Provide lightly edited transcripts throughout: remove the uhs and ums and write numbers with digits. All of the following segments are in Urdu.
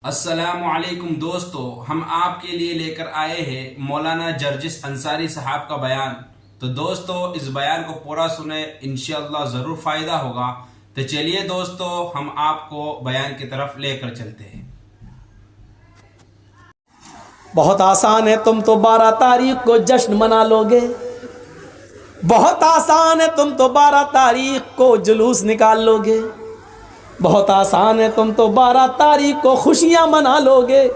السلام علیکم دوستو، ہم آپ کے لیے لے کر آئے ہیں مولانا جرجس انصاری صاحب کا بیان۔ تو دوستو اس بیان کو پورا سنیں، انشاءاللہ ضرور فائدہ ہوگا۔ تو چلیے دوستو ہم آپ کو بیان کی طرف لے کر چلتے ہیں۔ بہت آسان ہے، تم تو 12 تاریخ کو جشن منا لو گے۔ بہت آسان ہے، تم تو 12 تاریخ کو جلوس نکال لو گے۔ بہت آسان ہے، تم تو 12 تاریخ کو خوشیاں منا لو گے،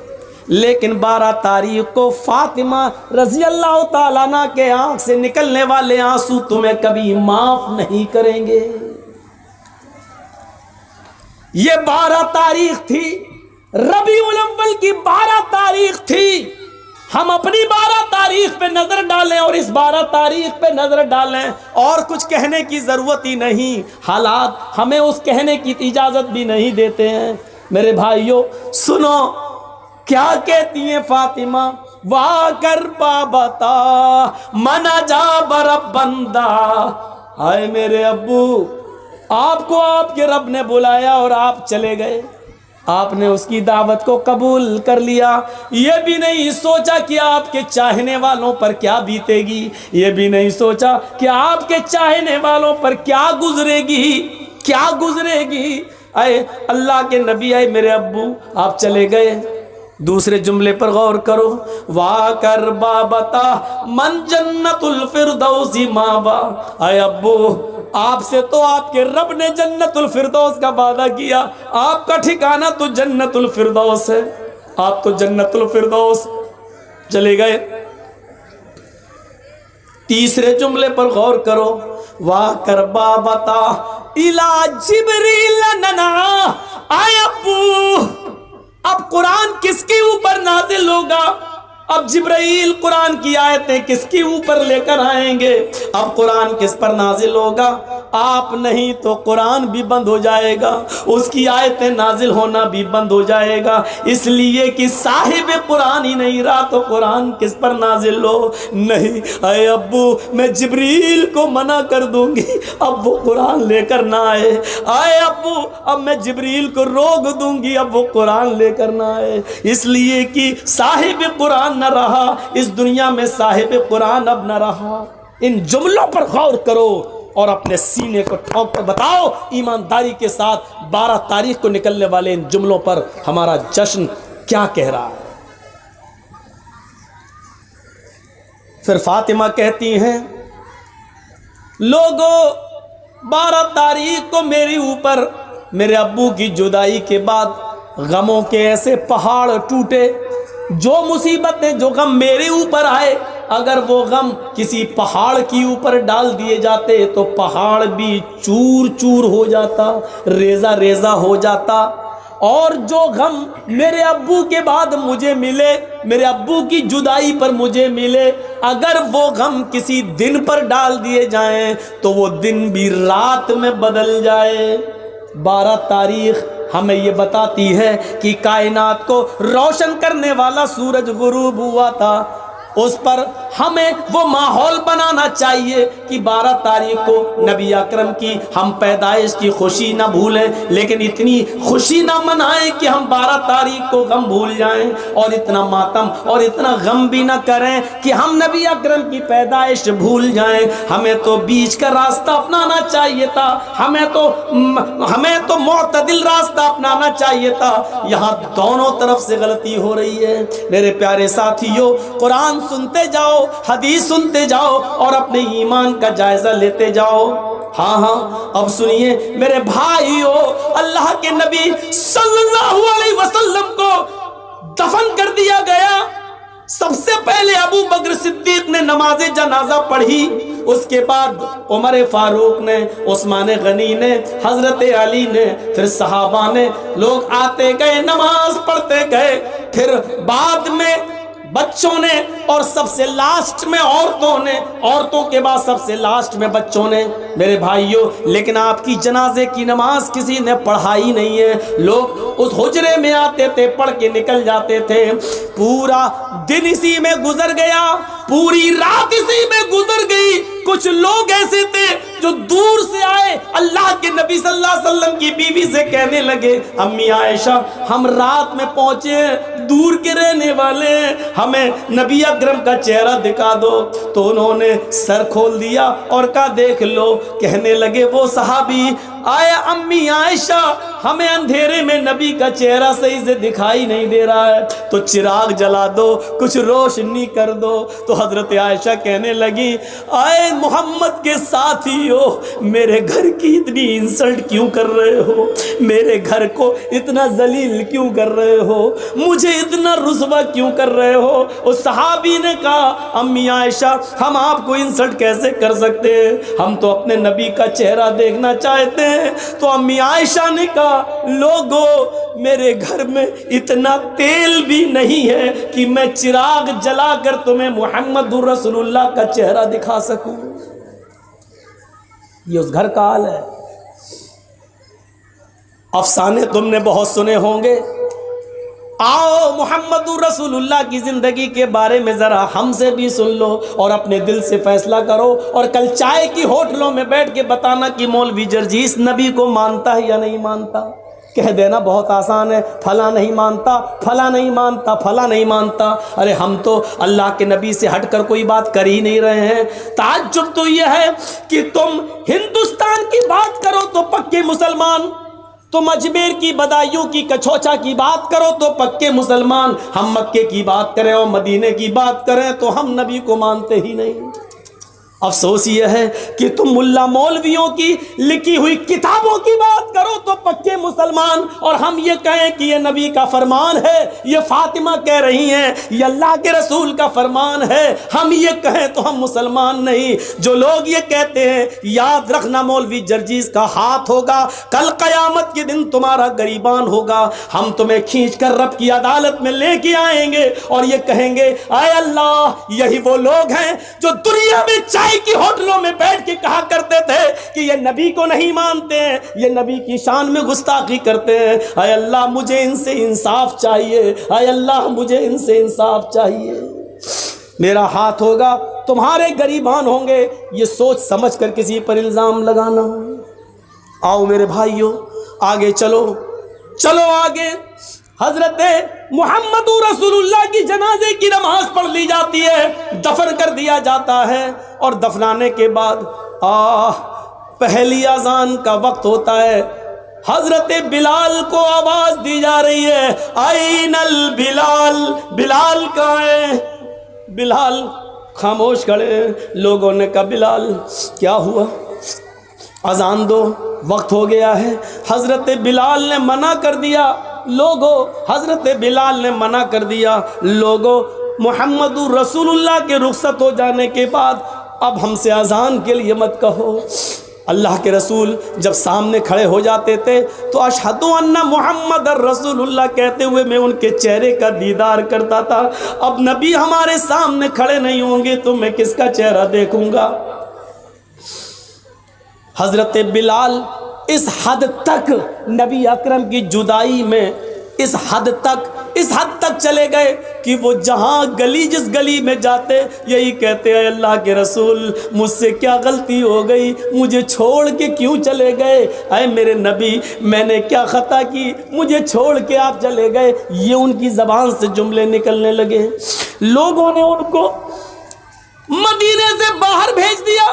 لیکن 12 تاریخ کو فاطمہ رضی اللہ تعالیٰ عنہ کے آنکھ سے نکلنے والے آنسو تمہیں کبھی معاف نہیں کریں گے۔ یہ 12 تاریخ تھی، ربیع الاول کی 12 تاریخ تھی۔ ہم اپنی 12 تاریخ پہ نظر ڈالیں اور اس 12 تاریخ پہ نظر ڈالیں، اور کچھ کہنے کی ضرورت ہی نہیں۔ حالات ہمیں اس کہنے کی اجازت بھی نہیں دیتے ہیں۔ میرے بھائیوں سنو کیا کہتی ہیں فاطمہ، وا کر بابتا منا جا برب بندہ۔ ہائے میرے ابو، آپ کو آپ کے رب نے بلایا اور آپ چلے گئے، آپ نے اس کی دعوت کو قبول کر لیا۔ یہ بھی نہیں سوچا کہ آپ کے چاہنے والوں پر کیا بیتے گی، یہ بھی نہیں سوچا کہ آپ کے چاہنے والوں پر کیا گزرے گی، کیا گزرے گی۔ اے اللہ کے نبی، اے میرے ابو، آپ چلے گئے۔ دوسرے جملے پر غور کرو، وا کر بابتا من جنت الفردوس ماوا۔ اے ابو، آپ سے تو آپ کے رب نے جنت الفردوس کا وعدہ کیا، آپ کا ٹھکانہ تو جنت الفردوس ہے، آپ تو جنت الفردوس چلے گئے۔ تیسرے جملے پر غور کرو، وا کر بابتا الا جبریل ننا۔ اے ابو، اب قرآن کس کے اوپر نازل ہوگا؟ اب جبرائیل قرآن کی آیتیں کس کے اوپر لے کر آئیں گے؟ اب قرآن کس پر نازل ہوگا؟ آپ نہیں تو قرآن بھی بند ہو جائے گا، اس کی آیتیں نازل ہونا بھی بند ہو جائے گا، اس لیے کہ صاحب قرآن ہی نہیں رہا تو قرآن کس پر نازل ہو؟ نہیں، اے ابو میں جبریل کو منع کر دوں گی اب وہ قرآن لے کر نہ آئے۔ اے ابو اب میں جبریل کو روک دوں گی اب وہ قرآن لے کر نہ آئے، اس لیے کہ صاحب قرآن نہ رہا اس دنیا میں، صاحب قرآن اب نہ رہا۔ ان جملوں پر غور کرو اور اپنے سینے کو ٹھونک کر بتاؤ ایمانداری کے ساتھ 12 تاریخ کو نکلنے والے ان جملوں پر ہمارا جشن کیا کہہ رہا ہے۔ پھر فاطمہ کہتی ہیں، لوگوں 12 تاریخ کو میرے اوپر میرے ابو کی جدائی کے بعد غموں کے ایسے پہاڑ ٹوٹے، جو مصیبتیں جو غم میرے اوپر آئے، اگر وہ غم کسی پہاڑ کی اوپر ڈال دیے جاتے تو پہاڑ بھی چور چور ہو جاتا، ریزہ ریزہ ہو جاتا۔ اور جو غم میرے ابو کے بعد مجھے ملے، میرے ابو کی جدائی پر مجھے ملے، اگر وہ غم کسی دن پر ڈال دیے جائیں تو وہ دن بھی رات میں بدل جائے۔ 12 تاریخ ہمیں یہ بتاتی ہے کہ کائنات کو روشن کرنے والا سورج غروب ہوا تھا، اس پر ہمیں وہ ماحول بنانا چاہیے کہ 12 تاریخ کو نبی اکرم کی ہم پیدائش کی خوشی نہ بھولیں، لیکن اتنی خوشی نہ منائیں کہ ہم 12 تاریخ کو غم بھول جائیں، اور اتنا ماتم اور اتنا غم بھی نہ کریں کہ ہم نبی اکرم کی پیدائش بھول جائیں۔ ہمیں تو بیچ کا راستہ اپنانا چاہیے تھا، ہمیں تو معتدل راستہ اپنانا چاہیے تھا، یہاں دونوں طرف سے غلطی ہو رہی ہے۔ میرے پیارے ساتھیوں، قرآن سنتے جاؤ، حدیث سنتے جاؤ اور اپنے ایمان کا جائزہ لیتے جاؤ۔ ہاں اب سنیے میرے بھائیو، اللہ کے نبی صلی اللہ علیہ وسلم کو دفن کر دیا گیا۔ سب سے پہلے ابو بکر صدیق نے نماز جنازہ پڑھی، اس کے بعد عمر فاروق نے، عثمان غنی نے، حضرت علی نے، پھر صحابہ نے، لوگ آتے گئے نماز پڑھتے گئے، پھر بعد میں بچوں نے، اور سب سے لاسٹ میں عورتوں نے، عورتوں کے بعد سب سے لاسٹ میں بچوں نے۔ میرے بھائیوں، لیکن آپ کی جنازے کی نماز کسی نے پڑھائی نہیں ہے، لوگ اس حجرے میں آتے تھے، پڑھ کے نکل جاتے تھے، پورا دن اسی میں گزر گیا، پوری رات اسی میں گزر گئی، کچھ لوگ ایسے تھے جو دور سے آئے، اللہ کے نبی صلی اللہ علیہ وسلم کی بیوی سے کہنے لگے امی عائشہ ہم رات میں پہنچے ہیں، دور کے رہنے والے ہیں، ہمیں نبی اکرم کا چہرہ دکھا دو۔ تو انہوں نے سر کھول دیا اور کہا دیکھ لو۔ کہنے لگے وہ صحابی آیا امی عائشہ ہمیں اندھیرے میں نبی کا چہرہ صحیح سے دکھائی نہیں دے رہا ہے، تو چراغ جلا دو، کچھ روشنی کر دو۔ تو حضرت عائشہ کہنے لگی آئے محمد کے ساتھیو، میرے گھر کی اتنی انسلٹ کیوں کر رہے ہو؟ میرے گھر کو اتنا ذلیل کیوں کر رہے ہو؟ مجھے اتنا رسوا کیوں کر رہے ہو؟ اس صحابی نے کہا امی عائشہ ہم آپ کو انسلٹ کیسے کر سکتے ہیں، ہم تو اپنے نبی کا چہرہ دیکھنا چاہتے ہیں۔ تو امی عائشہ نے کہا لوگو میرے گھر میں اتنا تیل بھی نہیں ہے کہ میں چراغ جلا کر تمہیں محمد رسول اللہ کا چہرہ دکھا سکوں۔ یہ اس گھر کا حال ہے۔ افسانے تم نے بہت سنے ہوں گے، آؤ محمد رسول اللہ کی زندگی کے بارے میں ذرا ہم سے بھی سن لو اور اپنے دل سے فیصلہ کرو، اور کل چائے کی ہوٹلوں میں بیٹھ کے بتانا کہ مولوی جرجیس نبی کو مانتا ہے یا نہیں مانتا۔ کہہ دینا بہت آسان ہے، پھلاں نہیں مانتا، پھلاں نہیں مانتا، پھلاں نہیں مانتا۔ ارے ہم تو اللہ کے نبی سے ہٹ کر کوئی بات کر ہی نہیں رہے ہیں۔ تعجب تو یہ ہے کہ تم ہندوستان کی بات کرو تو پکے مسلمان، تم اجمیر کی بدایوں کی کچھوچا کی بات کرو تو پکے مسلمان، ہم مکے کی بات کریں اور مدینے کی بات کریں تو ہم نبی کو مانتے ہی نہیں۔ افسوس یہ ہے کہ تم ملا مولویوں کی لکھی ہوئی کتابوں کی بات کرو تو پکے مسلمان، اور ہم یہ کہیں کہ یہ نبی کا فرمان ہے، یہ فاطمہ کہہ رہی ہیں یہ اللہ کے رسول کا فرمان ہے، ہم یہ کہیں تو ہم مسلمان نہیں۔ جو لوگ یہ کہتے ہیں یاد رکھنا مولوی جرجیس کا ہاتھ ہوگا، کل قیامت کے دن تمہارا گریبان ہوگا، ہم تمہیں کھینچ کر رب کی عدالت میں لے کے آئیں گے اور یہ کہیں گے اے اللہ یہی وہ لوگ ہیں جو دنیا میں چائے کی ہوٹلوں میں بیٹھ کے کہا کرتے تھے کہ یہ نبی کو نہیں مانتے ہیں، یہ نبی کی شان میں گستاخی کرتے ہیں، اے اللہ مجھے ان سے انصاف چاہیے، اے اللہ مجھے ان سے انصاف چاہیے۔ میرا ہاتھ ہوگا تمہارے گریبان ہوں گے، یہ سوچ سمجھ کر کسی پر الزام لگانا ہو۔ آؤ میرے بھائیوں آگے چلو، چلو آگے۔ حضرت محمد رسول اللہ کی جنازے کی نماز پڑھ لی جاتی ہے، دفن کر دیا جاتا ہے، اور دفنانے کے بعد پہلی اذان کا وقت ہوتا ہے۔ حضرت بلال کو آواز دی جا رہی ہے آئین البلال، بلال کہاں ہے؟ بلال خاموش کھڑے۔ لوگوں نے کہا بلال کیا ہوا؟ اذان دو، وقت ہو گیا ہے۔ حضرت بلال نے منع کر دیا، لوگوں حضرت بلال نے منع کر دیا، لوگوں محمد رسول اللہ کے رخصت ہو جانے کے بعد اب ہم سے اذان کے لیے مت کہو۔ اللہ کے رسول جب سامنے کھڑے ہو جاتے تھے تو اشہد ان محمد رسول اللہ کہتے ہوئے میں ان کے چہرے کا دیدار کرتا تھا۔ اب نبی ہمارے سامنے کھڑے نہیں ہوں گے تو میں کس کا چہرہ دیکھوں گا؟ حضرت بلال اس حد تک نبی اکرم کی جدائی میں اس حد تک چلے گئے کہ وہ جہاں گلی جس گلی میں جاتے یہی کہتے ہیں اللہ کے رسول مجھ سے کیا غلطی ہو گئی، مجھے چھوڑ کے کیوں چلے گئے؟ اے میرے نبی میں نے کیا خطا کی، مجھے چھوڑ کے آپ چلے گئے؟ یہ ان کی زبان سے جملے نکلنے لگے۔ لوگوں نے ان کو مدینے سے باہر بھیج دیا،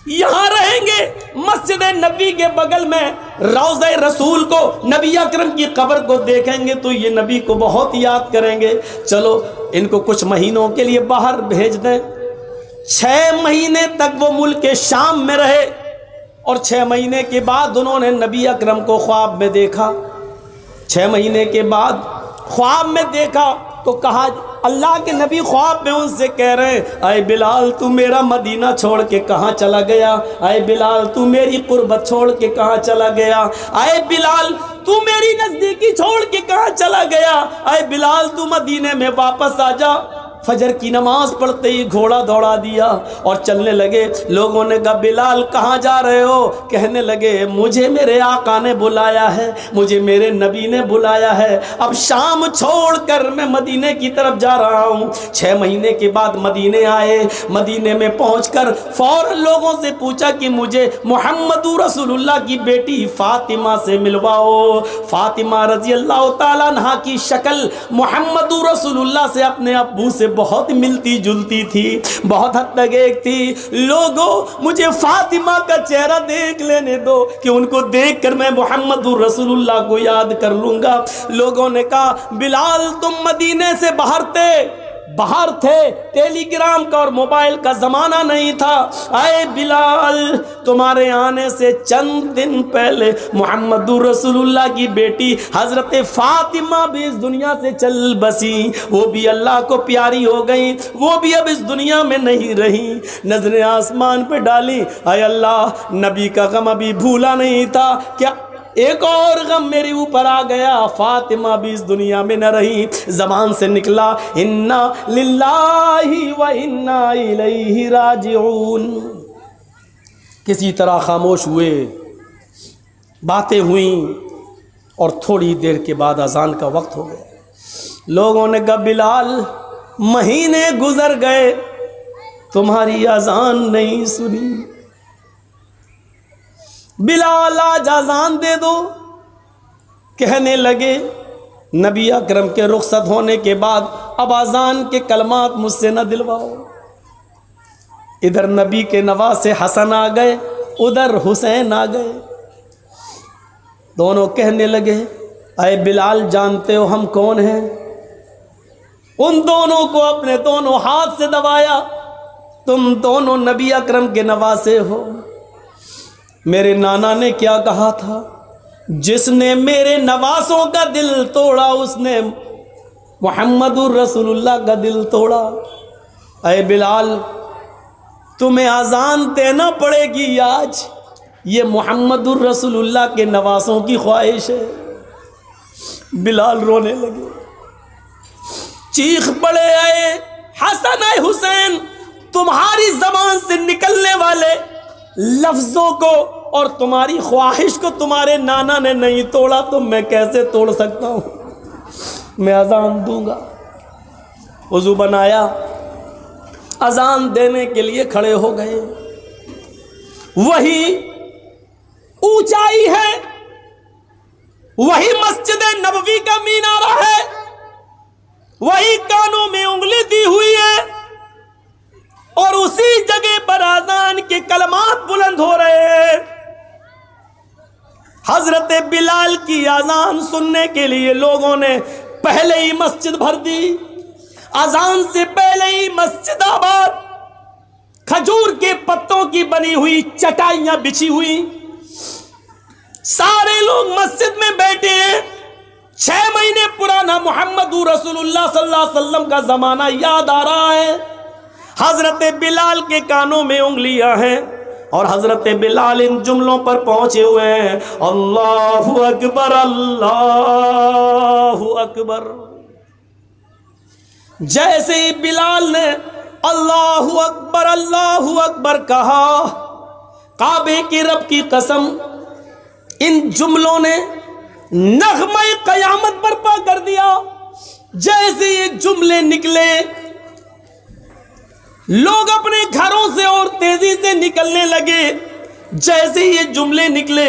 یہاں رہیں گے مسجد نبی کے بغل میں روضہ رسول کو، نبی اکرم کی قبر کو دیکھیں گے تو یہ نبی کو بہت یاد کریں گے، چلو ان کو کچھ مہینوں کے لیے باہر بھیج دیں۔ 6 مہینے تک وہ ملک شام میں رہے، اور 6 مہینے کے بعد انہوں نے نبی اکرم کو خواب میں دیکھا۔ 6 مہینے کے بعد خواب میں دیکھا تو کہا، اللہ کے نبی خواب میں ان سے کہہ رہے ہیں اے بلال تو میرا مدینہ چھوڑ کے کہاں چلا گیا؟ اے بلال تو میری قربت چھوڑ کے کہاں چلا گیا؟ اے بلال تو میری نزدیکی چھوڑ کے کہاں چلا گیا؟ اے بلال تو مدینے میں واپس آ جا۔ فجر کی نماز پڑھتے ہی گھوڑا دوڑا دیا اور چلنے لگے. لوگوں نے کہا بلال کہاں جا رہے ہو؟ کہنے لگے مجھے میرے آقا نے بلایا ہے, مجھے میرے نبی نے بلایا ہے, اب شام چھوڑ کر میں مدینے کی طرف جا رہا ہوں. 6 مہینے کے بعد مدینے آئے. مدینے میں پہنچ کر فوراً لوگوں سے پوچھا کہ مجھے محمد رسول اللہ کی بیٹی فاطمہ سے ملواؤ. فاطمہ رضی اللہ تعالیٰ عنہا کی شکل محمد رسول اللہ سے اپنے ابو سے بہت ملتی جلتی تھی, بہت حد تک ایک تھی. لوگوں مجھے فاطمہ کا چہرہ دیکھ لینے دو کہ ان کو دیکھ کر میں محمد رسول اللہ کو یاد کر لوں گا. لوگوں نے کہا بلال تم مدینے سے باہر تھے, ٹیلی گرام کا اور موبائل کا زمانہ نہیں تھا. اے بلال تمہارے آنے سے چند دن پہلے محمد رسول اللہ کی بیٹی حضرت فاطمہ بھی اس دنیا سے چل بسی, وہ بھی اللہ کو پیاری ہو گئی, وہ بھی اب اس دنیا میں نہیں رہی. نظریں آسمان پہ ڈالی, اے اللہ نبی کا غم ابھی بھولا نہیں تھا, کیا ایک اور غم میرے اوپر آ گیا, فاطمہ بھی اس دنیا میں نہ رہی. زبان سے نکلا انا للہ و انا الیہ راجعون. کسی طرح خاموش ہوئے, باتیں ہوئیں اور تھوڑی دیر کے بعد اذان کا وقت ہو گیا. لوگوں نے کہا بلال مہینے گزر گئے تمہاری اذان نہیں سنی, بلال آج اذان دے دو. کہنے لگے نبی اکرم کے رخصت ہونے کے بعد اب اذان کے کلمات مجھ سے نہ دلواؤ. ادھر نبی کے نواسے حسن آ گئے, ادھر حسین آ گئے. دونوں کہنے لگے اے بلال جانتے ہو ہم کون ہیں؟ ان دونوں کو اپنے دونوں ہاتھ سے دبایا, تم دونوں نبی اکرم کے نواسے ہو. میرے نانا نے کیا کہا تھا, جس نے میرے نواسوں کا دل توڑا اس نے محمد الرسول اللہ کا دل توڑا. اے بلال تمہیں اذان دینا پڑے گی آج, یہ محمد الرسول اللہ کے نواسوں کی خواہش ہے. بلال رونے لگے, چیخ پڑے اے حسن اے حسین, تمہاری زبان سے نکلنے والے لفظوں کو اور تمہاری خواہش کو تمہارے نانا نے نہیں توڑا تو میں کیسے توڑ سکتا ہوں. میں اذان دوں گا. وضو بنایا, اذان دینے کے لیے کھڑے ہو گئے. وہی اونچائی ہے, وہی مسجد نبوی کا مینارہ ہے, وہی کانوں میں انگلی دی ہوئی ہے, اور اسی جگہ پر اذان کے کلمات بلند ہو رہے ہیں. حضرت بلال کی اذان سننے کے لیے لوگوں نے پہلے ہی مسجد بھر دی. اذان سے پہلے ہی مسجد آباد, کھجور کے پتوں کی بنی ہوئی چٹائیاں بچھی ہوئی, سارے لوگ مسجد میں بیٹھے ہیں. 6 مہینے پرانا محمد رسول اللہ صلی اللہ علیہ وسلم کا زمانہ یاد آ رہا ہے. حضرت بلال کے کانوں میں انگلیاں ہیں اور حضرت بلال ان جملوں پر پہنچے ہوئے ہیں, اللہ اکبر اللہ اکبر. جیسے ہی بلال نے اللہ اکبر کہا, کعبے کی رب کی قسم ان جملوں نے نغمہ قیامت برپا کر دیا. جیسے یہ جملے نکلے لوگ اپنے گھروں سے اور تیزی سے نکلنے لگے. جیسے یہ جملے نکلے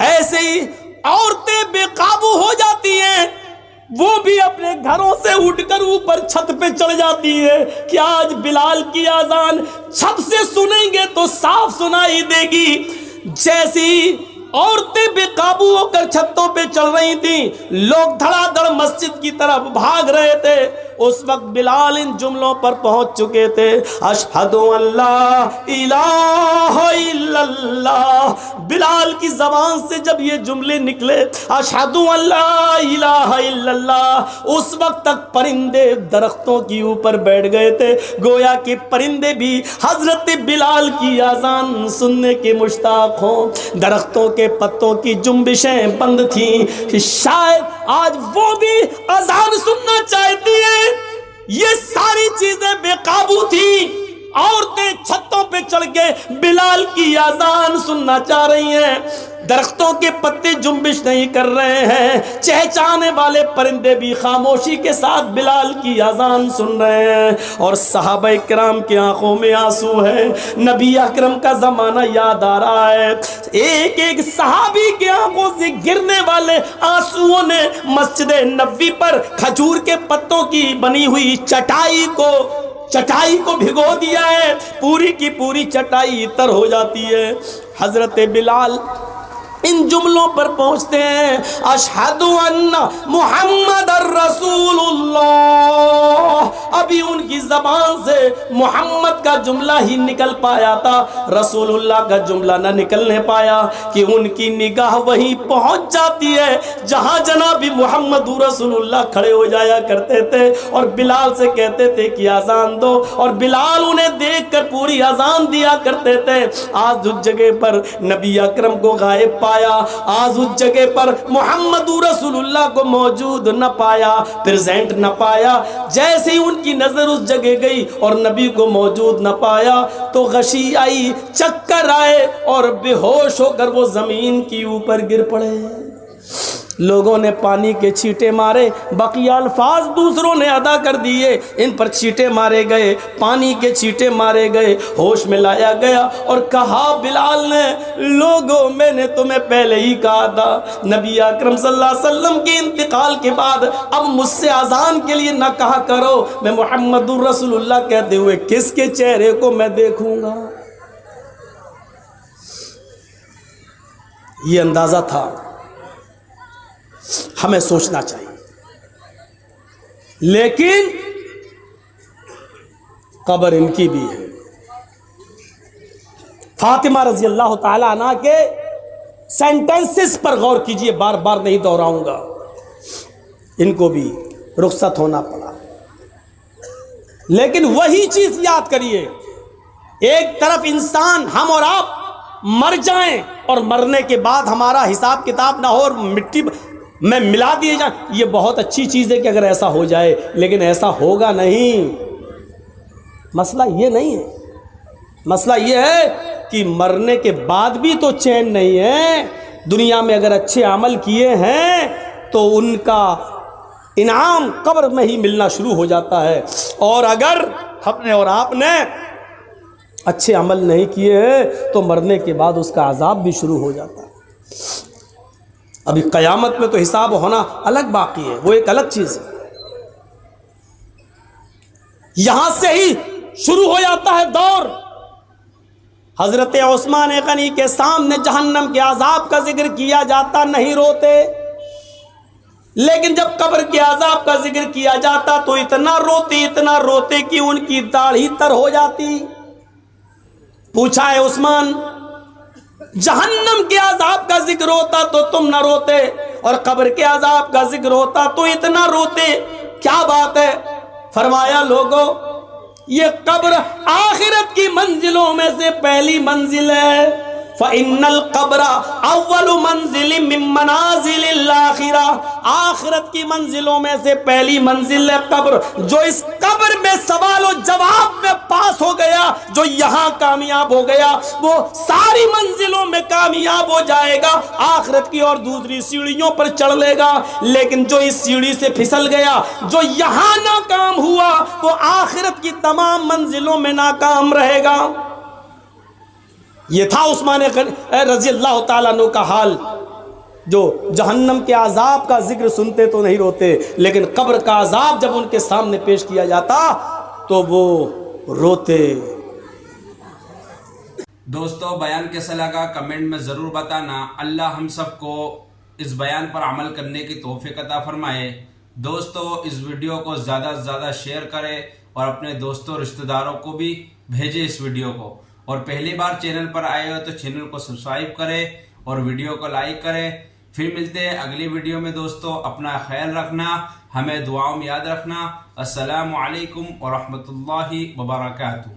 ایسے ہی عورتیں بے قابو ہو جاتی ہیں, وہ بھی اپنے گھروں سے اٹھ کر اوپر چھت پہ چڑھ جاتی ہے کہ آج بلال کی اذان چھت سے سنیں گے تو صاف سنائی دے گی. جیسی عورتیں بے قابو ہو کر چھتوں پہ چڑھ رہی تھیں, لوگ دھڑا دھڑ مسجد کی طرف بھاگ رہے تھے. اس وقت بلال ان جملوں پر پہنچ چکے تھے, اشہد ان لا الہ الا اللہ. بلال کی زبان سے جب یہ جملے نکلے اشہد ان لا الہ الا اللہ, اس وقت تک پرندے درختوں کی اوپر بیٹھ گئے تھے, گویا کہ پرندے بھی حضرت بلال کی اذان سننے کے مشتاق ہوں. درختوں کے پتوں کی جنبشیں بند تھیں, شاید آج وہ بھی اذان سننا چاہتی ہیں. یہ ساری چیزیں بے قابو تھی. عورتیں چھتوں پہ چڑھ کے بلال کی اذان سننا چاہ رہی ہیں. درختوں کے پتے جنبش نہیں کر رہے ہیں. چہچانے والے پرندے بھی خاموشی کے ساتھ بلال کی اذان سن رہے ہیں. اور صحابہ کرام کی آنکھوں میں آنسو ہے. نبی اکرم کا زمانہ یاد آ رہا ہے. ایک ایک صحابی کی آنکھوں سے گرنے والے آنسوؤں نے مسجد نبوی پر کھجور کے پتوں کی بنی ہوئی چٹائی کو بھگو دیا ہے. پوری کی پوری چٹائی تر ہو جاتی ہے. حضرت بلال ان جملوں پر پہنچتے ہیں, اشہد ان محمد الرسول اللہ. ابھی ان کی زبان سے محمد کا جملہ ہی نکل پایا تھا, رسول اللہ کا جملہ نہ نکلنے پایا کہ ان کی نگاہ وہیں پہنچ جاتی ہے جہاں جناب محمد رسول اللہ کھڑے ہو جایا کرتے تھے اور بلال سے کہتے تھے کہ اذان دو, اور بلال انہیں دیکھ کر پوری اذان دیا کرتے تھے. آج اس جگہ پر نبی اکرم کو غائب پایا, آج اس جگہ پر محمد رسول اللہ کو موجود نہ پایا, پریزنٹ نہ پایا. جیسے ہی ان کی نظر اس جگہ گئی اور نبی کو موجود نہ پایا تو غشی آئی, چکر آئے اور بے ہوش ہو کر وہ زمین کی اوپر گر پڑے. لوگوں نے پانی کے چھینٹے مارے, بقیہ الفاظ دوسروں نے ادا کر دیے. ان پر چھینٹے مارے گئے, پانی کے چھینٹے مارے گئے, ہوش میں لایا گیا اور کہا بلال نے, لوگوں میں نے تمہیں پہلے ہی کہا تھا نبی اکرم صلی اللہ علیہ وسلم کے انتقال کے بعد اب مجھ سے اذان کے لیے نہ کہا کرو. میں محمد رسول اللہ کہتے ہوئے کس کے چہرے کو میں دیکھوں گا. یہ اندازہ تھا. ہمیں سوچنا چاہیے, لیکن قبر ان کی بھی ہے. فاطمہ رضی اللہ تعالی عنہ کے سینٹنسز پر غور کیجئے, بار بار نہیں دہراؤں گا. ان کو بھی رخصت ہونا پڑا, لیکن وہی چیز یاد کریے, ایک طرف انسان ہم اور آپ مر جائیں اور مرنے کے بعد ہمارا حساب کتاب نہ ہو اور مٹی میں ملا دیے جائیں, یہ بہت اچھی چیز ہے کہ اگر ایسا ہو جائے, لیکن ایسا ہوگا نہیں. مسئلہ یہ نہیں ہے, مسئلہ یہ ہے کہ مرنے کے بعد بھی تو چین نہیں ہے. دنیا میں اگر اچھے عمل کیے ہیں تو ان کا انعام قبر میں ہی ملنا شروع ہو جاتا ہے, اور اگر ہم نے اور آپ نے اچھے عمل نہیں کیے ہیں تو مرنے کے بعد اس کا عذاب بھی شروع ہو جاتا ہے. ابھی قیامت میں تو حساب ہونا الگ باقی ہے, وہ ایک الگ چیز ہے. یہاں سے ہی شروع ہو جاتا ہے دور. حضرت عثمان غنی کے سامنے جہنم کے عذاب کا ذکر کیا جاتا نہیں روتے, لیکن جب قبر کے عذاب کا ذکر کیا جاتا تو اتنا روتے کہ ان کی داڑھی تر ہو جاتی. پوچھا ہے عثمان, جہنم کے عذاب کا ذکر ہوتا تو تم نہ روتے, اور قبر کے عذاب کا ذکر ہوتا تو اتنا روتے, کیا بات ہے؟ فرمایا, لوگو یہ قبر آخرت کی منزلوں میں سے پہلی منزل ہے. فَإِنَّ الْقَبْرَ أَوَّلُ مَنزِلٍ مِّن مَنَازِلِ الْآخِرَةِ, آخرت کی منزلوں میں سے پہلی منزل ہے قبر. جو اس قبر میں سوال و جواب میں پاس ہو گیا, جو یہاں کامیاب ہو گیا, وہ ساری منزلوں میں کامیاب ہو جائے گا. آخرت کی اور دوسری سیڑھیوں پر چڑھ لے گا, لیکن جو اس سیڑھی سے پھسل گیا, جو یہاں ناکام ہوا, وہ آخرت کی تمام منزلوں میں ناکام رہے گا. یہ تھا عثمان رضی اللہ تعالیٰ عنہ کا حال, جو جہنم کے عذاب کا ذکر سنتے تو نہیں روتے, لیکن قبر کا عذاب جب ان کے سامنے پیش کیا جاتا تو وہ روتے. دوستو, بیان کیسا لگا کمنٹ میں ضرور بتانا. اللہ ہم سب کو اس بیان پر عمل کرنے کی توفیق عطا فرمائے. دوستو, اس ویڈیو کو زیادہ سے زیادہ شیئر کریں اور اپنے دوستوں رشتہ داروں کو بھی بھیجیں اس ویڈیو کو. اور پہلی بار چینل پر آئے ہو تو چینل کو سبسکرائب کریں اور ویڈیو کو لائک کریں. پھر ملتے ہیں اگلی ویڈیو میں. دوستو, اپنا خیال رکھنا, ہمیں دعاؤں میں یاد رکھنا. السلام علیکم ورحمۃ اللہ وبرکاتہ.